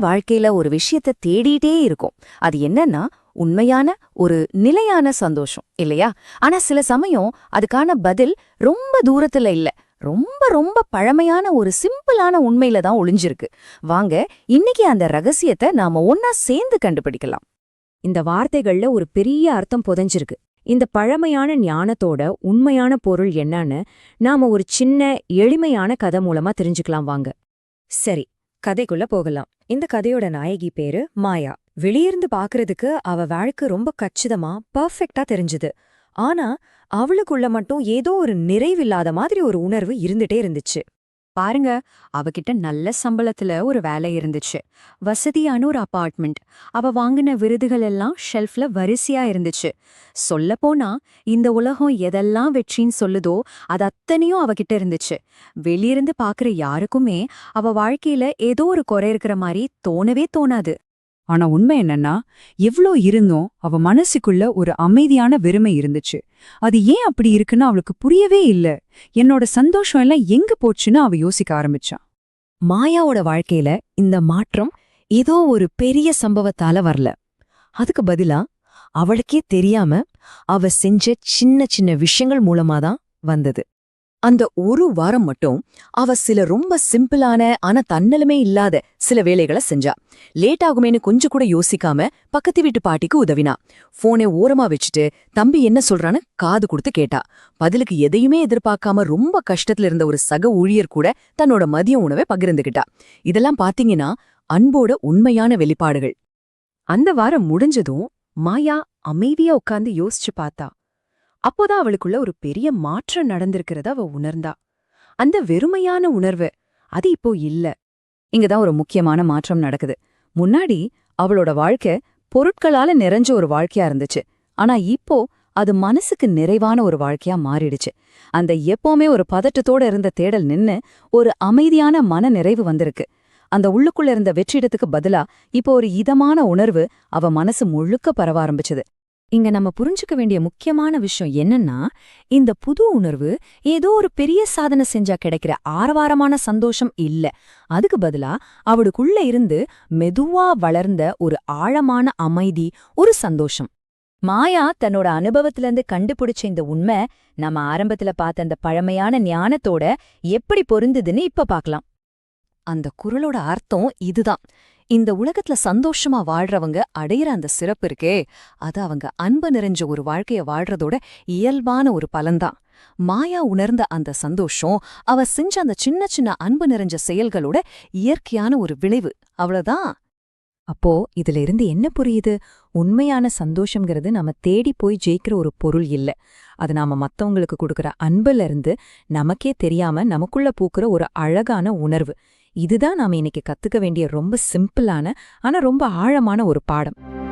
வாழ்க்கையில ஒரு விஷயத்த தேடிட்டே இருக்கோம். அது என்னன்னா உண்மையான ஒரு நிலையான சந்தோஷம் இல்லையா? ஆனா சில சமயம் அதுக்கான பதில் ரொம்ப தூரத்துல இல்ல, ரொம்ப ரொம்ப பழமையான ஒரு சிம்பிளான உண்மையில தான் ஒளிஞ்சிருக்கு. வாங்க இன்னைக்கு அந்த ரகசியத்தை நாம ஒன்னா சேர்ந்து கண்டுபிடிக்கலாம். இந்த வார்த்தைகள்ல ஒரு பெரிய அர்த்தம் புதைஞ்சிருக்கு. இந்த பழமையான ஞானத்தோட உண்மையான பொருள் என்னன்னு நாம ஒரு சின்ன எளிமையான கதை மூலமா தெரிஞ்சுக்கலாம் வாங்க. சரி, கதைக்குள்ள போகலாம். இந்த கதையோட நாயகி பேரு மாயா. வெளியிருந்து பாக்குறதுக்கு அவ வாழ்க்கை ரொம்ப கச்சிதமா பர்ஃபெக்ட்டா தெரிஞ்சுது. ஆனா அவளுக்குள்ள மட்டும் ஏதோ ஒரு நிறைவில்லாத மாதிரி ஒரு உணர்வு இருந்துட்டே இருந்துச்சு. பாருங்க, அவகிட்ட நல்ல சம்பளத்துல ஒரு வேலை இருந்துச்சு. வசதியான ஒரு அபார்ட்மெண்ட். அவ வாங்கின விருதுகள் எல்லாம் ஷெல்ஃப்ல வரிசையா இருந்துச்சு. சொல்லப்போனா இந்த உலகம் எதெல்லாம் வெற்றின்னு சொல்லுதோ அது அத்தனையும் அவகிட்ட இருந்துச்சு. வெளியிருந்து பாக்குற யாருக்குமே அவ வாழ்க்கையில ஏதோ ஒரு குறை இருக்கிற மாதிரி தோணவே தோணாது. ஆனா உண்மை என்னன்னா, எவ்ளோ இருந்தும் அவ மனசுக்குள்ள ஒரு அமைதியான வெறுமை இருந்துச்சு. அது ஏன் அப்படி இருக்குன்னு அவளுக்கு புரியவே இல்ல. என்னோட சந்தோஷம் எல்லாம் எங்க போச்சுன்னு அவ யோசிக்க ஆரம்பிச்சா. மாயாவோட வாழ்க்கையில இந்த மாற்றம் ஏதோ ஒரு பெரிய சம்பவத்தால வரல. அதுக்கு பதிலா அவளுக்கே தெரியாம அவ செஞ்ச சின்ன சின்ன விஷயங்கள் மூலமாதான் வந்தது. அந்த ஒரு வாரம் மட்டும் அவ சில ரொம்ப சிம்பிளான ஆனா தன்னலமே இல்லாத சில வேலைகளை செஞ்சா. லேட் ஆகுமேன்னு கொஞ்சம் கூட யோசிக்காம பக்கத்து வீட்டு பாட்டிக்கு உதவினா. போனை ஓரமா வச்சுட்டு தம்பி என்ன சொல்றான்னு காது கொடுத்து கேட்டா. பதிலுக்கு எதையுமே எதிர்பார்க்காம ரொம்ப கஷ்டத்துல இருந்த ஒரு சக ஊழியர் கூட தன்னோட மதிய உணவை பகிர்ந்துகிட்டா. இதெல்லாம் பாத்தீங்கன்னா அன்போட உண்மையான வெளிப்பாடுகள். அந்த வாரம் முடிஞ்சதும் மாயா அமைதியா உட்கார்ந்து யோசிச்சு பார்த்தா. அப்போதான் அவளுக்குள்ள ஒரு பெரிய மாற்றம் நடந்திருக்கிறத அவ உணர்ந்தா. அந்த வெறுமையான உணர்வு அது இப்போ இல்ல. இங்கதான் ஒரு முக்கியமான மாற்றம் நடக்குது. முன்னாடி அவளோட வாழ்க்கை பொருட்களால நிறைஞ்ச ஒரு வாழ்க்கையா இருந்துச்சு. ஆனா இப்போ அது மனசுக்கு நிறைவான ஒரு வாழ்க்கையா மாறிடுச்சு. அந்த எப்பவுமே ஒரு பதட்டத்தோட இருந்த தேடல் நின்னு ஒரு அமைதியான மன நிறைவு வந்திருக்கு. அந்த உள்ளுக்குள்ள இருந்த வெற்றிடத்துக்கு பதிலா இப்போ ஒரு இதமான உணர்வு அவ மனசு முழுக்க பரவ ஆரம்பிச்சது. இங்க நம்ம புரிஞ்சுக்க வேண்டிய முக்கியமான விஷயம் என்னன்னா, இந்த புது உணர்வு ஏதோ ஒரு பெரிய சாதனை செஞ்சா கிடைக்கிற ஆரவாரமான சந்தோஷம் இல்ல. அதுக்கு பதிலா அவளுக்குள்ள இருந்து மெதுவா வளர்ந்த ஒரு ஆழமான அமைதி, ஒரு சந்தோஷம். மாயா தன்னோட அனுபவத்திலிருந்து கண்டுபிடிச்ச இந்த உண்மை நம்ம ஆரம்பத்துல பார்த்த அந்த பழமையான ஞானத்தோட எப்படி பொருந்துதுன்னு இப்ப பார்க்கலாம். அந்த குறளோட அர்த்தம் இதுதான். இந்த உலகத்துல சந்தோஷமா வாழ்றவங்க அடையிற அந்த சிறப்பு இருக்கே, அது அவங்க அன்பு நிறைஞ்ச ஒரு வாழ்க்கைய வாழ்றதோட இயல்பான ஒரு பலன்தான். மாயா உணர்ந்த அந்த சந்தோஷம் அவ செஞ்ச அந்த சின்ன சின்ன அன்பு நிறைஞ்ச செயல்களோட இயற்கையான ஒரு விளைவு. அவ்வளவுதான். அப்போ இதுல இருந்து என்ன புரியுது? உண்மையான சந்தோஷம்ங்கிறது நம்ம தேடி போய் ஜெயிக்கிற ஒரு பொருள் இல்ல. அது நாம மத்தவங்களுக்கு கொடுக்கற அன்புல இருந்து நமக்கே தெரியாம நமக்குள்ள பூக்குற ஒரு அழகான உணர்வு. இதுதான் நாம இன்னைக்கு கத்துக்க வேண்டிய ரொம்ப சிம்பிளான ஆனா ரொம்ப ஆழமான ஒரு பாடம்.